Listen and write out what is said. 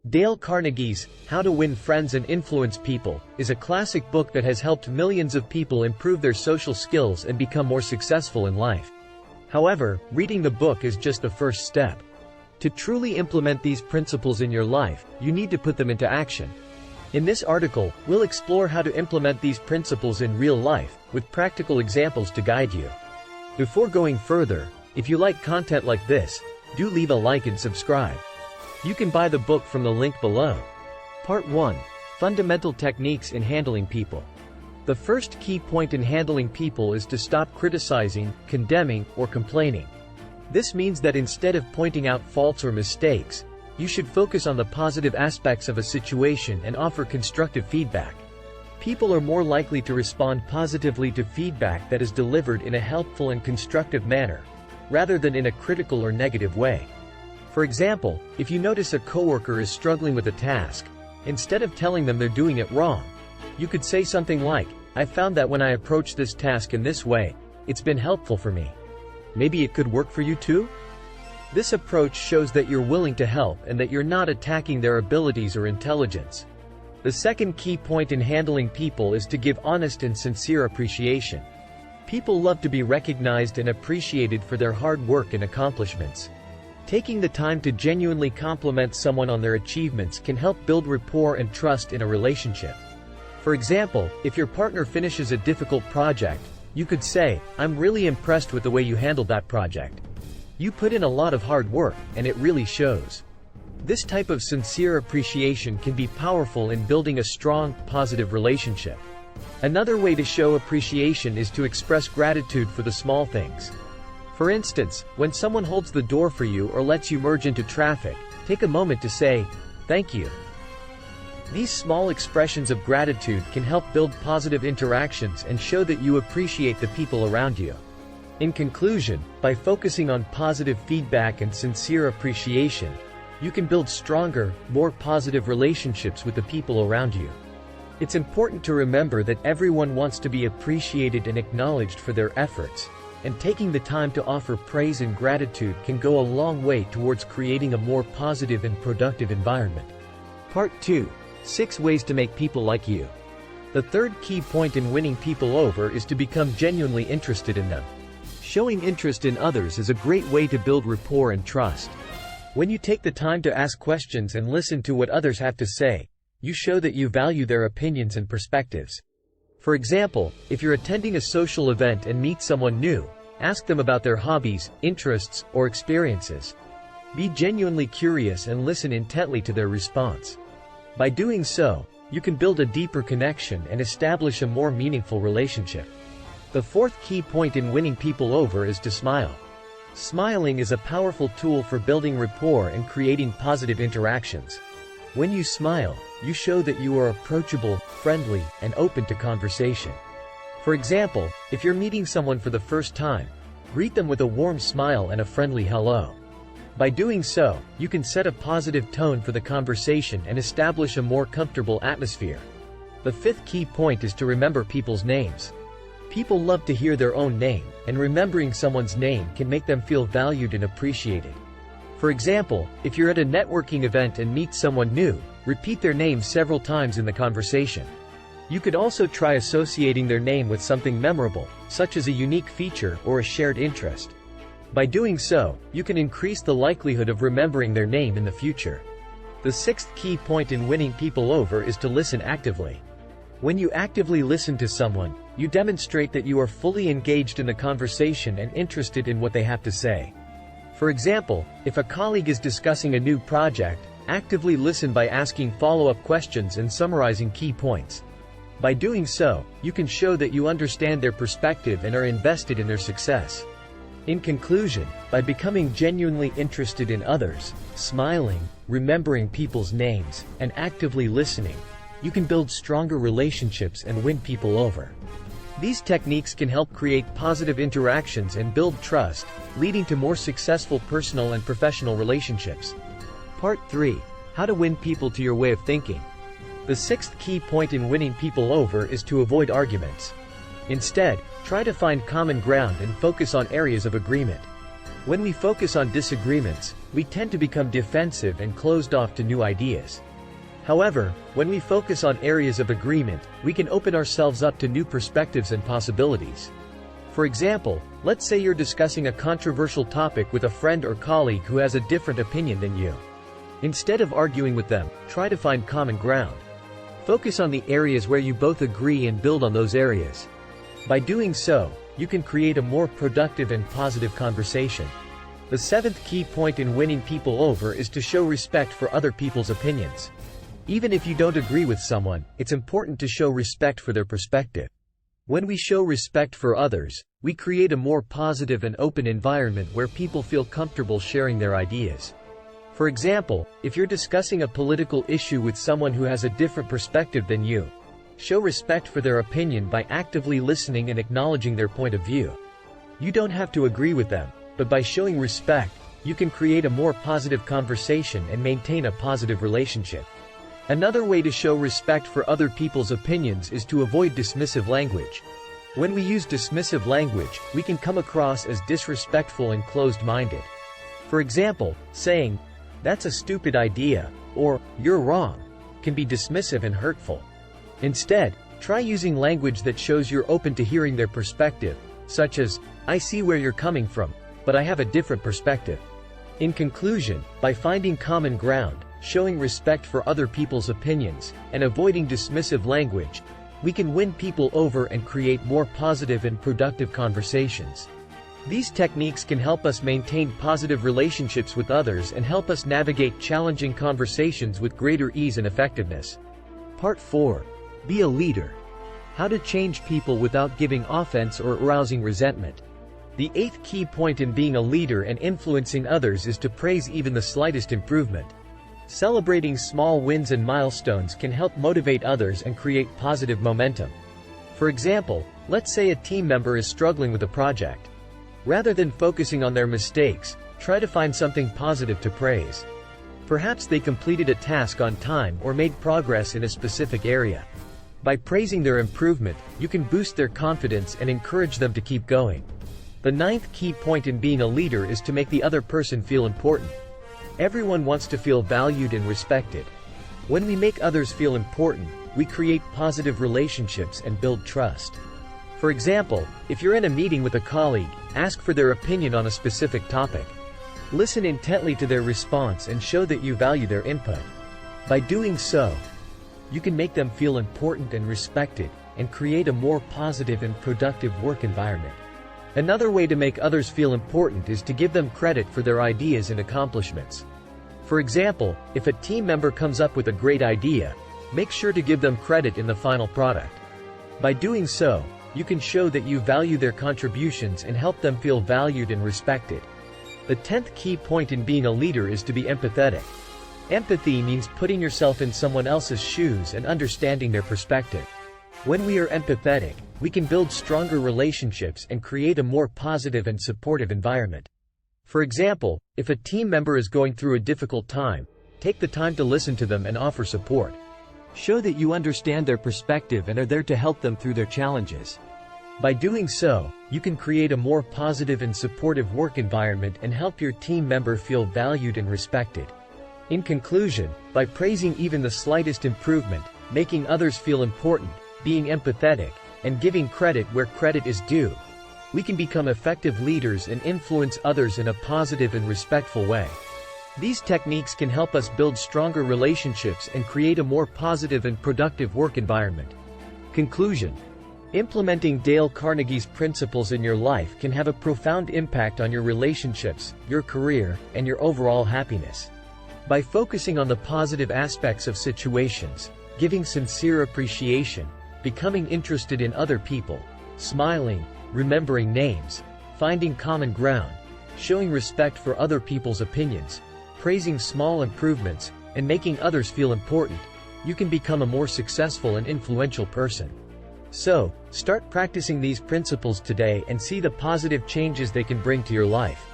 Dale Carnegie's How to Win Friends and Influence People is a classic book that has helped millions of people improve their social skills and become more successful in life. However, reading the book is just the first step. To truly implement these principles in your life, you need to put them into action. In this article, we'll explore how to implement these principles in real life, with practical examples to guide you. Before going further, if you like content like this, do leave a like and subscribe. You can buy the book from the link below. Part 1. Fundamental Techniques in Handling People. The first key point in handling people is to stop criticizing, condemning, or complaining. This means that instead of pointing out faults or mistakes, you should focus on the positive aspects of a situation and offer constructive feedback. People are more likely to respond positively to feedback that is delivered in a helpful and constructive manner, rather than in a critical or negative way. For example, if you notice a coworker is struggling with a task, instead of telling them they're doing it wrong, you could say something like, "I found that when I approach this task in this way, it's been helpful for me. Maybe it could work for you too?" This approach shows that you're willing to help and that you're not attacking their abilities or intelligence. The second key point in handling people is to give honest and sincere appreciation. People love to be recognized and appreciated for their hard work and accomplishments. Taking the time to genuinely compliment someone on their achievements can help build rapport and trust in a relationship. For example, if your partner finishes a difficult project, you could say, "I'm really impressed with the way you handled that project. You put in a lot of hard work, and it really shows." This type of sincere appreciation can be powerful in building a strong, positive relationship. Another way to show appreciation is to express gratitude for the small things. For instance, when someone holds the door for you or lets you merge into traffic, take a moment to say, "Thank you." These small expressions of gratitude can help build positive interactions and show that you appreciate the people around you. In conclusion, by focusing on positive feedback and sincere appreciation, you can build stronger, more positive relationships with the people around you. It's important to remember that everyone wants to be appreciated and acknowledged for their efforts, and taking the time to offer praise and gratitude can go a long way towards creating a more positive and productive environment. Part 2. 6 Ways to Make People Like You. The third key point in winning people over is to become genuinely interested in them. Showing interest in others is a great way to build rapport and trust. When you take the time to ask questions and listen to what others have to say, you show that you value their opinions and perspectives. For example, if you're attending a social event and meet someone new, ask them about their hobbies, interests, or experiences. Be genuinely curious and listen intently to their response. By doing so, you can build a deeper connection and establish a more meaningful relationship. The fourth key point in winning people over is to smile. Smiling is a powerful tool for building rapport and creating positive interactions. When you smile, you show that you are approachable, friendly, and open to conversation. For example, if you're meeting someone for the first time, greet them with a warm smile and a friendly hello. By doing so, you can set a positive tone for the conversation and establish a more comfortable atmosphere. The fifth key point is to remember people's names. People love to hear their own name, and remembering someone's name can make them feel valued and appreciated. For example, if you're at a networking event and meet someone new, repeat their name several times in the conversation. You could also try associating their name with something memorable, such as a unique feature or a shared interest. By doing so, you can increase the likelihood of remembering their name in the future. The sixth key point in winning people over is to listen actively. When you actively listen to someone, you demonstrate that you are fully engaged in the conversation and interested in what they have to say. For example, if a colleague is discussing a new project, actively listen by asking follow-up questions and summarizing key points. By doing so, you can show that you understand their perspective and are invested in their success. In conclusion, by becoming genuinely interested in others, smiling, remembering people's names, and actively listening, you can build stronger relationships and win people over. These techniques can help create positive interactions and build trust, leading to more successful personal and professional relationships. Part 3. How to win people to your way of thinking. The sixth key point in winning people over is to avoid arguments. Instead, try to find common ground and focus on areas of agreement. When we focus on disagreements, we tend to become defensive and closed off to new ideas. However, when we focus on areas of agreement, we can open ourselves up to new perspectives and possibilities. For example, let's say you're discussing a controversial topic with a friend or colleague who has a different opinion than you. Instead of arguing with them, try to find common ground. Focus on the areas where you both agree and build on those areas. By doing so, you can create a more productive and positive conversation. The seventh key point in winning people over is to show respect for other people's opinions. Even if you don't agree with someone, it's important to show respect for their perspective. When we show respect for others, we create a more positive and open environment where people feel comfortable sharing their ideas. For example, if you're discussing a political issue with someone who has a different perspective than you, show respect for their opinion by actively listening and acknowledging their point of view. You don't have to agree with them, but by showing respect, you can create a more positive conversation and maintain a positive relationship. Another way to show respect for other people's opinions is to avoid dismissive language. When we use dismissive language, we can come across as disrespectful and closed-minded. For example, saying, "That's a stupid idea," or "You're wrong," can be dismissive and hurtful. Instead, try using language that shows you're open to hearing their perspective, such as, "I see where you're coming from, but I have a different perspective." In conclusion, by finding common ground, showing respect for other people's opinions, and avoiding dismissive language, we can win people over and create more positive and productive conversations. These techniques can help us maintain positive relationships with others and help us navigate challenging conversations with greater ease and effectiveness. Part 4. Be a leader. How to change people without giving offense or arousing resentment. The eighth key point in being a leader and influencing others is to praise even the slightest improvement. Celebrating small wins and milestones can help motivate others and create positive momentum. For example, let's say a team member is struggling with a project. Rather than focusing on their mistakes, try to find something positive to praise. Perhaps they completed a task on time or made progress in a specific area. By praising their improvement, you can boost their confidence and encourage them to keep going. The ninth key point in being a leader is to make the other person feel important. Everyone wants to feel valued and respected. When we make others feel important, we create positive relationships and build trust. For example, if you're in a meeting with a colleague, ask for their opinion on a specific topic. Listen intently to their response and show that you value their input. By doing so, you can make them feel important and respected, and create a more positive and productive work environment. Another way to make others feel important is to give them credit for their ideas and accomplishments. For example, if a team member comes up with a great idea, make sure to give them credit in the final product. By doing so, you can show that you value their contributions and help them feel valued and respected. The 10th key point in being a leader is to be empathetic. Empathy means putting yourself in someone else's shoes and understanding their perspective. When we are empathetic, we can build stronger relationships and create a more positive and supportive environment. For example, if a team member is going through a difficult time, take the time to listen to them and offer support. Show that you understand their perspective and are there to help them through their challenges. By doing so, you can create a more positive and supportive work environment and help your team member feel valued and respected. In conclusion, by praising even the slightest improvement, making others feel important, being empathetic, and giving credit where credit is due, we can become effective leaders and influence others in a positive and respectful way. These techniques can help us build stronger relationships and create a more positive and productive work environment. Conclusion. Implementing Dale Carnegie's principles in your life can have a profound impact on your relationships, your career, and your overall happiness. By focusing on the positive aspects of situations, giving sincere appreciation, becoming interested in other people, smiling, remembering names, finding common ground, showing respect for other people's opinions, praising small improvements, and making others feel important, you can become a more successful and influential person. So, start practicing these principles today and see the positive changes they can bring to your life.